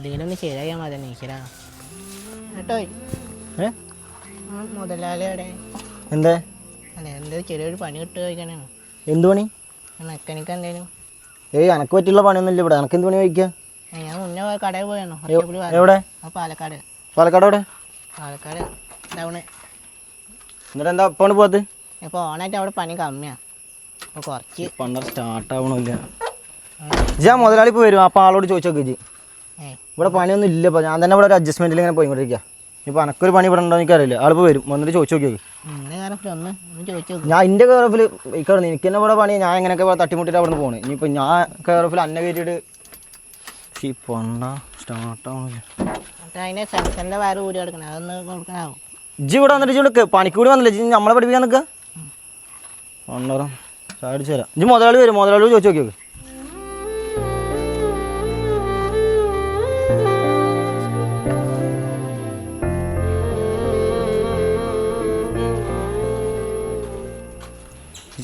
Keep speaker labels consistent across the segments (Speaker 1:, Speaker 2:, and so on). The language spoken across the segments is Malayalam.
Speaker 1: എന്തെങ്കിലും ശരിയായാൽ മതി ഈശ്വരാ. കേട്ടോ മുതലാളി അവിടെ
Speaker 2: എന്താ
Speaker 1: അല്ല എന്താ ചെറിയൊരു പണി കിട്ടുക കഴിക്കണേ.
Speaker 2: എന്ത് പണി?
Speaker 1: മെക്കാനിക്ക് എന്തേലും.
Speaker 2: എനക്ക് പറ്റിയുള്ള പണിയൊന്നുമില്ല ഇവിടെ. എനക്ക് എന്ത് പണി കഴിക്കുക?
Speaker 1: ഞാൻ മുന്നേ കടയിൽ പോയാണോ?
Speaker 2: എവിടെ?
Speaker 1: പാലക്കാട്.
Speaker 2: പാലക്കാട് എവിടെ?
Speaker 1: പാലക്കാട് ടൗണ്.
Speaker 2: എന്നിട്ട് എന്താ അപ്പാണ് പോകാത്തത്?
Speaker 1: ഇപ്പോൾ ഓണായിട്ട് അവിടെ പണി കമ്മിയാണ്. അപ്പോൾ കുറച്ച്
Speaker 2: പണ്ടം സ്റ്റാർട്ട് ആവണില്ല. ഞാൻ മുതലാളി ഇപ്പോൾ വരും. അപ്പോൾ ആളോട് ചോദിച്ചു നോക്കി ഇവിടെ പണിയൊന്നും ഇല്ല. ഇപ്പോൾ ഞാൻ തന്നെ ഇവിടെ ഒരു അഡ്ജസ്റ്റ്മെൻറ്റിൽ ഇങ്ങനെ പോയിക്കൊണ്ടിരിക്കുക. ഇപ്പോൾ എനക്കൊരു പണി ഇവിടെ ഉണ്ടോ എനിക്കറിയില്ല. ആളിപ്പോൾ വരും. വന്നിട്ട് ചോദിച്ചു നോക്കി. ഞാൻ എൻ്റെ കെയർ ഓഫിൽ ഇക്കറിഞ്ഞു എനിക്ക് തന്നെ ഇവിടെ പണി. ഞാൻ എങ്ങനെയൊക്കെ തട്ടിമുട്ടിട്ട് അവിടെ നിന്ന് പോകണേ. ഇനിയിപ്പോൾ ഞാൻ കെയർ ഓഫിൽ അന്ന കയറ്റിയിട്ട് ഈ പണ്ട സ്റ്റാർട്ട് ആവണില്ല.
Speaker 1: അതിൻ്റെ സെൻസറിൻ്റെ വയറ് കൂടി കിടക്കണം. അതൊന്ന് കൊടുക്കാനാവും.
Speaker 2: ഇജ്ജ് ഇവിടെ വന്നിട്ട് ഇവിടെ പണിക്ക് കൂടി വന്നില്ല. ഇജ്ജ് നമ്മളെ പഠിപ്പിക്കാൻ നിൽക്കുക. പണ്ടോറാം ചാടിച്ചു തരാം. ഇജ്ജ് മുതലാളി വരും. മുതലാളി ചോദിച്ചു നോക്കി.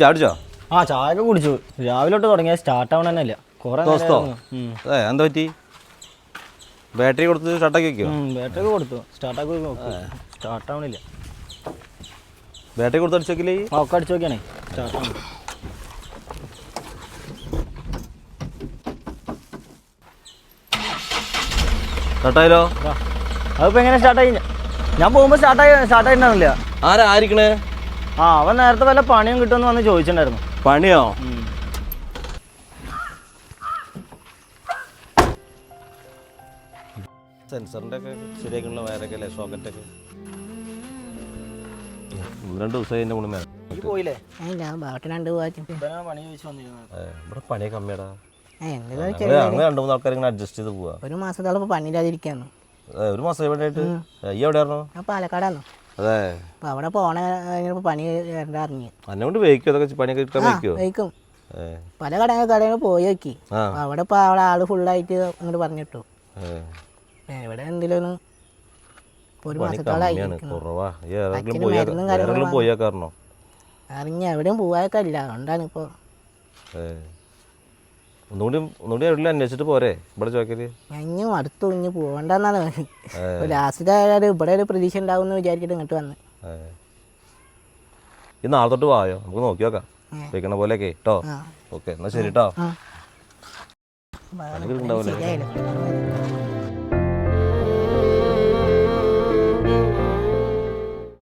Speaker 3: ചാടിച്ചോ?
Speaker 2: ആ ചായ ഒക്കെ കുടിച്ചു. രാവിലെ തൊട്ട് തുടങ്ങിയ സ്റ്റാർട്ട് ആവണ തന്നെ ഇല്ല. കുറെ
Speaker 3: എന്താ പറ്റി? ബാറ്ററി കൊടുത്ത് സ്റ്റാർട്ടാക്കി വെക്കോ?
Speaker 2: ബാറ്ററി ഒക്കെ കൊടുത്തു. സ്റ്റാർട്ടാക്കി സ്റ്റാർട്ട് ആവണില്ല.
Speaker 3: ബാറ്ററി കൊടുത്ത് അടിച്ചു നോക്കില്ലേ?
Speaker 2: ഒക്കെ അടിച്ചു നോക്കിയാണേ സ്റ്റാർട്ട് ആവണം.
Speaker 3: സ്റ്റാർട്ടായാലോ?
Speaker 2: അതിപ്പോൾ എങ്ങനെ സ്റ്റാർട്ടായി? ഞാൻ പോകുമ്പോൾ സ്റ്റാർട്ടായിട്ടുണ്ടായിരുന്നില്ല.
Speaker 3: ആരായിരിക്കണേ?
Speaker 2: ആ അവൻ നേരത്തെ വല്ല പണിയും കിട്ടുമെന്ന് വന്ന് ചോദിച്ചിട്ടുണ്ടായിരുന്നു.
Speaker 3: പണിയോ? സെൻസറിൻ്റെ ഒക്കെ ശരിയാക്കുള്ള വയറൊക്കെ അല്ലേ? സോക്കറ്റൊക്കെ 2 ദിവസമായി എൻ്റെ മുകളിൽ മേലെ
Speaker 2: പോയില്ലേ?
Speaker 1: ഞാൻ ബാക്കി 2 പോവാ.
Speaker 2: പണി ചോദിച്ചു വന്നിരുന്നു.
Speaker 3: ഇവിടെ പണിയൊക്കെ കമ്മിയാടാ.
Speaker 1: എന്തെങ്കിലും
Speaker 3: 2-3 ആൾക്കാർ ഇങ്ങനെ അഡ്ജസ്റ്റ് ചെയ്ത് പോവാ.
Speaker 1: ഒരു മാസത്തോളം പണിയില്ലാതിരിക്കാന്നു.
Speaker 3: ഒരു മാസം എവിടെയായിട്ട്? ഈ എവിടെയാണോ?
Speaker 1: ഞാൻ പാലക്കാടാണോ?
Speaker 3: അതെ.
Speaker 1: അപ്പോൾ അവിടെ പോണ കഴിഞ്ഞപ്പോൾ പണി വരണ്ട അറിഞ്ഞു.
Speaker 3: അന്നോണ്ട് വയ്ക്കോ? അതൊക്കെ പണിയൊക്കെ എടുക്കാൻ വയ്ക്കോ?
Speaker 1: വയ്ക്കും. പല കടയിൽ പോയി നോക്കി. അവിടെ ഇപ്പോൾ അവിടെ ആള് ഫുള്ളായിട്ട് അങ്ങോട്ട് പറഞ്ഞിട്ടു. ഇവിടെ എന്തെങ്കിലും ഒരു മാസത്തോളമായി അറിഞ്ഞ എവിടെയും പോവാനൊക്കെ ഇല്ല. അതുകൊണ്ടാണ് ഇപ്പോൾ
Speaker 3: ഒന്നുകൂടി എവിടെ അന്വേഷിച്ചിട്ട് പോരെ? ഇവിടെ ചോദിക്കല്
Speaker 1: ഞാൻ അടുത്തു ഇനി പോകണ്ടെന്നാണ്. ലാസ്റ്റ് ഇവിടെ ഒരു പ്രതീക്ഷ ഉണ്ടാവും എന്ന് വിചാരിച്ചിട്ട് ഇങ്ങോട്ട് വന്ന്.
Speaker 3: ഈ നാളെ തൊട്ട് പോയോ? നമുക്ക് നോക്കി നോക്കാം വെക്കണ പോലെയൊക്കെ കേട്ടോ. ഓക്കെ എന്നാ ശരി കേട്ടോ.
Speaker 1: ശരിയായില്ല.